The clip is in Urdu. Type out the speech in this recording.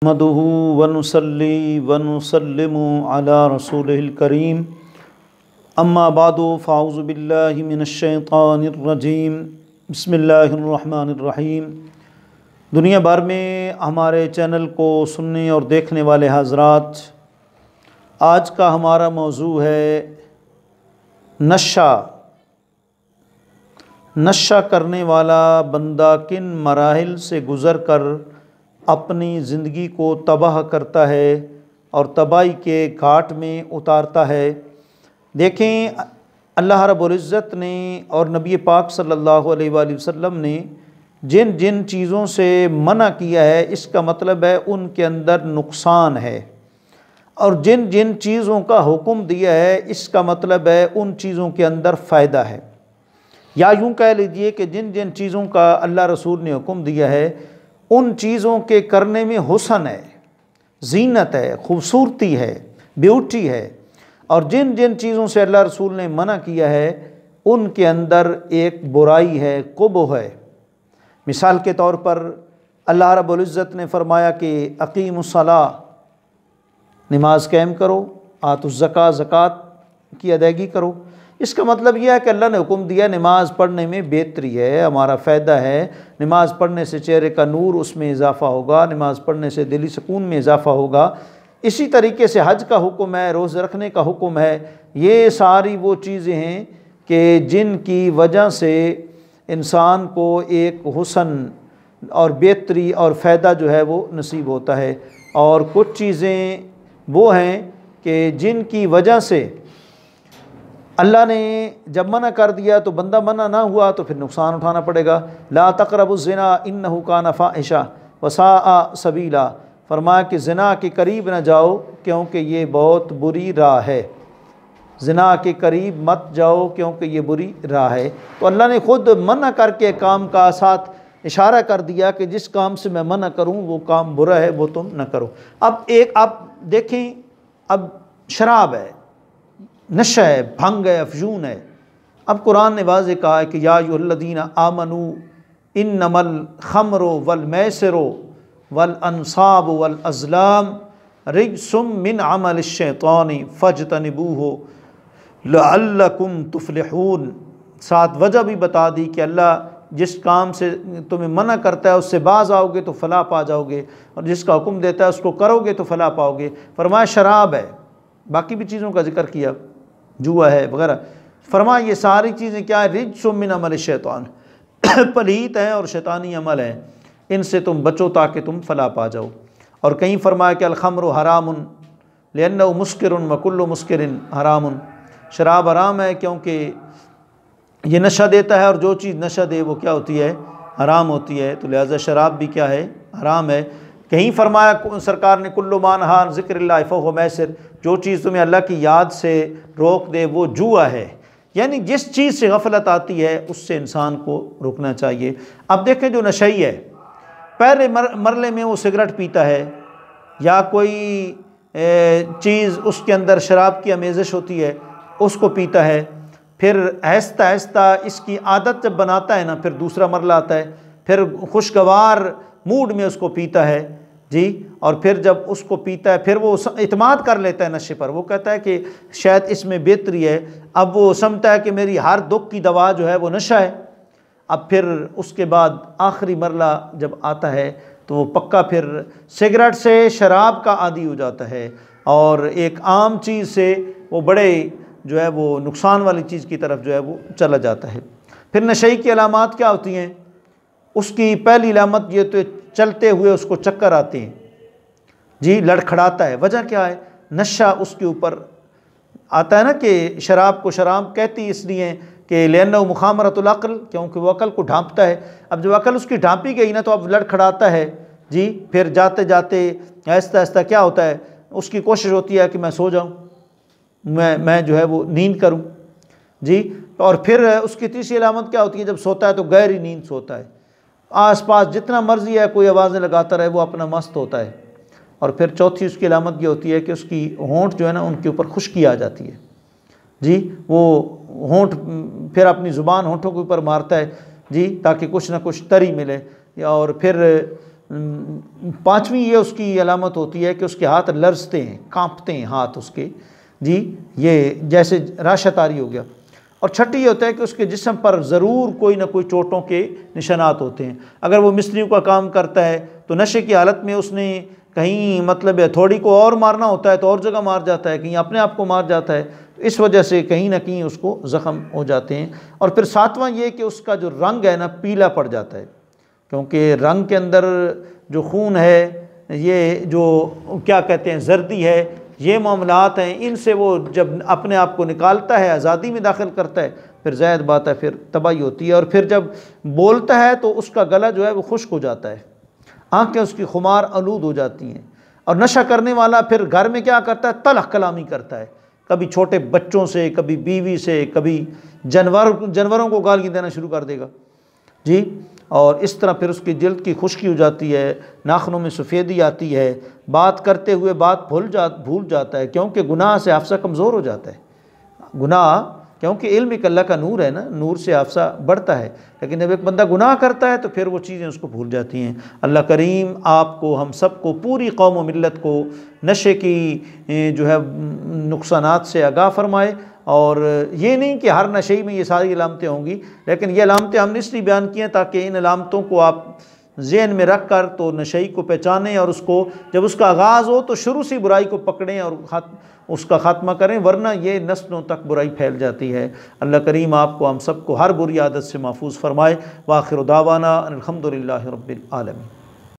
نحمده ونصلي ونسلم على رسوله الكريم اما بعد فاعوذ بالله من الشیطان الرجیم بسم اللہ الرحمن الرحیم۔ دنیا بھر میں ہمارے چینل کو سننے اور دیکھنے والے حضرات، آج کا ہمارا موضوع ہے نشہ کرنے والا بندہ کن مراحل سے گزر کر اپنی زندگی کو تباہ کرتا ہے اور تباہی کے گھاٹ میں اتارتا ہے۔ دیکھیں، اللہ رب العزت نے اور نبی پاک صلی اللہ علیہ وآلہ وسلم نے جن جن چیزوں سے منع کیا ہے، اس کا مطلب ہے ان کے اندر نقصان ہے، اور جن جن چیزوں کا حکم دیا ہے اس کا مطلب ہے ان چیزوں کے اندر فائدہ ہے، یا یوں کہہ لیجئے کہ جن جن چیزوں کا اللہ رسول نے حکم دیا ہے ان چیزوں کے کرنے میں حسن ہے، زینت ہے، خوبصورتی ہے، بیوٹی ہے، اور جن جن چیزوں سے اللہ رسول نے منع کیا ہے ان کے اندر ایک برائی ہے، قبح ہے۔ مثال کے طور پر اللہ رب العزت نے فرمایا کہ اقیم الصلاۃ، نماز قائم کرو، آتوا الزکوٰۃ، زکوٰۃ کی ادائیگی کرو۔ اس کا مطلب یہ ہے کہ اللہ نے حکم دیا نماز پڑھنے میں بہتری ہے، ہمارا فائدہ ہے، نماز پڑھنے سے چہرے کا نور اس میں اضافہ ہوگا، نماز پڑھنے سے دلی سکون میں اضافہ ہوگا۔ اسی طریقے سے حج کا حکم ہے، روزے رکھنے کا حکم ہے۔ یہ ساری وہ چیزیں ہیں کہ جن کی وجہ سے انسان کو ایک حسن اور بہتری اور فائدہ جو ہے وہ نصیب ہوتا ہے، اور کچھ چیزیں وہ ہیں کہ جن کی وجہ سے اللہ نے جب منع کر دیا تو بندہ منع نہ ہوا تو پھر نقصان اٹھانا پڑے گا۔ لا تقربوا الزنا انہ کان فاحشہ وساء سبیلا، فرمایا کہ زنا کے قریب نہ جاؤ کیونکہ یہ بہت بری راہ ہے، زنا کے قریب مت جاؤ کیونکہ یہ بری راہ ہے۔ تو اللہ نے خود منع کر کے کام کا ساتھ اشارہ کر دیا کہ جس کام سے میں منع کروں وہ کام برا ہے، وہ تم نہ کرو۔ اب دیکھیں، اب شراب ہے، نشہ ہے، بھنگ ہے، افیون ہے۔ اب قرآن نے واضح کہا ہے کہ یا ایھا الذین آمنوا انما الخمر والمیسر والانصاب والازلام رجس من عمل الشیطان فاجتنبوہ لعلکم تفلحون۔ ساتھ وجہ بھی بتا دی کہ اللہ جس کام سے تمہیں منع کرتا ہے اس سے باز آؤ گے تو فلاح پا جاؤ گے، اور جس کا حکم دیتا ہے اس کو کرو گے تو فلاح پاؤ گے۔ فرمایا شراب ہے، باقی بھی چیزوں کا ذکر کیا، جوا ہے وغیرہ۔ فرمایا یہ ساری چیزیں کیا ہیں؟ رجس من عمل الشیطان، پلیت ہیں اور شیطانی عمل ہیں، ان سے تم بچو تاکہ تم فلاح پا جاؤ۔ اور کہیں فرمایا کہ الخمر حرام لأنہ مسکر وکل مسکر حرام، شراب حرام ہے کیونکہ یہ نشہ دیتا ہے، اور جو چیز نشہ دے وہ کیا ہوتی ہے؟ حرام ہوتی ہے، تو لہٰذا شراب بھی کیا ہے؟ حرام ہے۔ کہیں فرمایا سرکار نے کل ما نہی عن ذکر اللہ فہو میسر، جو چیز تمہیں اللہ کی یاد سے روک دے وہ جوا ہے، یعنی جس چیز سے غفلت آتی ہے اس سے انسان کو رکنا چاہیے۔ اب دیکھیں جو نشئی ہے، پہلے مرلے میں وہ سگریٹ پیتا ہے یا کوئی چیز اس کے اندر شراب کی آمیزش ہوتی ہے اس کو پیتا ہے، پھر آہستہ آہستہ اس کی عادت جب بناتا ہے نا، پھر دوسرا مرلہ آتا ہے، پھر خوشگوار موڈ میں اس کو پیتا ہے جی، اور پھر جب اس کو پیتا ہے پھر وہ اعتماد کر لیتا ہے نشے پر، وہ کہتا ہے کہ شاید اس میں بہتری ہے، اب وہ سمجھتا ہے کہ میری ہر دکھ کی دوا جو ہے وہ نشہ ہے۔ اب پھر اس کے بعد آخری مرلہ جب آتا ہے تو وہ پکا پھر سگریٹ سے شراب کا عادی ہو جاتا ہے، اور ایک عام چیز سے وہ بڑے جو ہے وہ نقصان والی چیز کی طرف جو ہے وہ چلا جاتا ہے۔ پھر نشئی کی علامات کیا ہوتی ہیں؟ اس کی پہلی علامت یہ تو چلتے ہوئے اس کو چکر آتے ہیں جی، لڑکھڑاتا ہے۔ وجہ کیا ہے؟ نشہ اس کے اوپر آتا ہے نا، کہ شراب کو شراب کہتی اس لیے کہ لأنہ مخامرۃ العقل، کیونکہ وہ عقل کو ڈھانپتا ہے۔ اب جب عقل اس کی ڈھانپی گئی نا تو اب لڑکھڑاتا ہے جی، پھر جاتے جاتے آہستہ آہستہ کیا ہوتا ہے؟ اس کی کوشش ہوتی ہے کہ میں سو جاؤں، میں جو ہے وہ نیند کروں جی، اور پھر اس کی تیسری علامت کیا ہوتی ہے؟ جب سوتا ہے تو گہری نیند سوتا ہے، آس پاس جتنا مرضی ہے کوئی آوازیں لگاتا رہے، وہ اپنا مست ہوتا ہے۔ اور پھر چوتھی اس کی علامت یہ ہوتی ہے کہ اس کی ہونٹ جو ہے نا ان کے اوپر خشکی آ جاتی ہے جی، وہ ہونٹ پھر اپنی زبان ہونٹوں کے اوپر مارتا ہے جی، تاکہ کچھ نہ کچھ تری ملے، اور پھر پانچویں یہ اس کی علامت ہوتی ہے کہ اس کے ہاتھ لرزتے ہیں، کانپتے ہیں ہاتھ اس کے، جی یہ جیسے راشہ طاری ہو گیا۔ اور چھٹی یہ ہوتا ہے کہ اس کے جسم پر ضرور کوئی نہ کوئی چوٹوں کے نشانات ہوتے ہیں۔ اگر وہ مستریوں کا کام کرتا ہے تو نشے کی حالت میں اس نے کہیں مطلب تھوڑی کو اور مارنا ہوتا ہے تو اور جگہ مار جاتا ہے، کہیں اپنے آپ کو مار جاتا ہے، تو اس وجہ سے کہیں نہ کہیں اس کو زخم ہو جاتے ہیں۔ اور پھر ساتواں یہ کہ اس کا جو رنگ ہے نا پیلا پڑ جاتا ہے، کیونکہ رنگ کے اندر جو خون ہے، یہ جو کیا کہتے ہیں زردی ہے، یہ معاملات ہیں، ان سے وہ جب اپنے آپ کو نکالتا ہے، آزادی میں داخل کرتا ہے، پھر زائد بات ہے پھر تباہی ہوتی ہے۔ اور پھر جب بولتا ہے تو اس کا گلا جو ہے وہ خشک ہو جاتا ہے، آنکھیں اس کی خمار آلود ہو جاتی ہیں۔ اور نشہ کرنے والا پھر گھر میں کیا کرتا ہے، تلخ کلامی کرتا ہے، کبھی چھوٹے بچوں سے، کبھی بیوی سے، کبھی جانوروں کو گالی دینا شروع کر دے گا، جی۔ اور اس طرح پھر اس کی جلد کی خشکی ہو جاتی ہے، ناخنوں میں سفیدی آتی ہے، بات کرتے ہوئے بات بھول جاتا ہے، کیونکہ گناہ سے حافظہ کمزور ہو جاتا ہے۔ گناہ کیونکہ علم ایک اللہ کا نور ہے نا، نور سے حافظہ بڑھتا ہے، لیکن جب ایک بندہ گناہ کرتا ہے تو پھر وہ چیزیں اس کو بھول جاتی ہیں۔ اللہ کریم آپ کو، ہم سب کو، پوری قوم و ملت کو نشے کی جو ہے نقصانات سے آگاہ فرمائے۔ اور یہ نہیں کہ ہر نشئی میں یہ ساری علامتیں ہوں گی، لیکن یہ علامتیں ہم نے اس لیے بیان کی ہیں تاکہ ان علامتوں کو آپ ذہن میں رکھ کر تو نشئی کو پہچانیں، اور اس کو جب اس کا آغاز ہو تو شروع سے برائی کو پکڑیں اور اس کا خاتمہ کریں، ورنہ یہ نسلوں تک برائی پھیل جاتی ہے۔ اللہ کریم آپ کو، ہم سب کو ہر بری عادت سے محفوظ فرمائے۔ وآخر دعوانا ان الحمد للہ رب العالمین۔